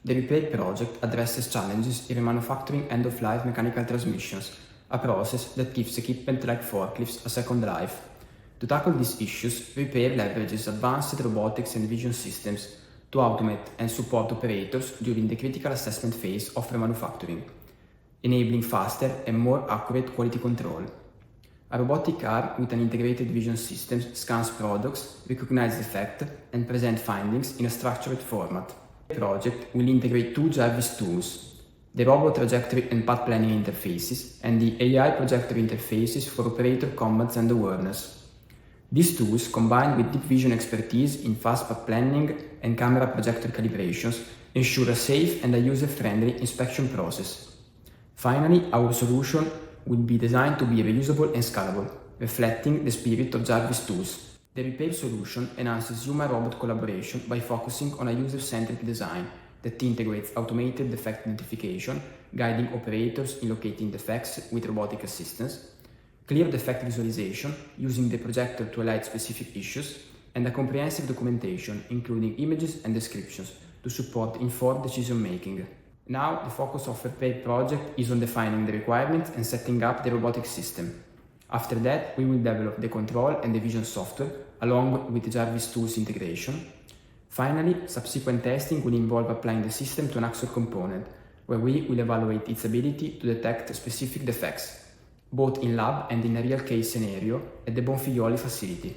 The repair project addresses challenges in remanufacturing end-of-life mechanical transmissions, a process that gives equipment like forklifts a second life. To tackle these issues, repair leverages advanced robotics and vision systems to automate and support operators during the critical assessment phase of remanufacturing, enabling faster and more accurate quality control. A robotic arm with an integrated vision system scans products, recognizes defects, and presents findings in a structured format. The project will integrate two JARVIS tools, the robot trajectory and path planning interfaces, and the AI projector interfaces for operator commands and awareness. These tools, combined with deep vision expertise in fast path planning and camera projector calibrations, ensure a safe and a user-friendly inspection process. Finally, our solution will be designed to be reusable and scalable, reflecting the spirit of JARVIS tools. The repair solution enhances human-robot collaboration by focusing on a user-centric design that integrates automated defect identification, guiding operators in locating defects with robotic assistance, clear defect visualization using the projector to highlight specific issues, and a comprehensive documentation including images and descriptions to support informed decision-making. Now, the focus of the repair project is on defining the requirements and setting up the robotic system. After that, we will develop the control and the vision software along with the JARVIS tools integration. Finally, subsequent testing will involve applying the system to an actual component, where we will evaluate its ability to detect specific defects, both in lab and in a real case scenario at the Bonfiglioli facility.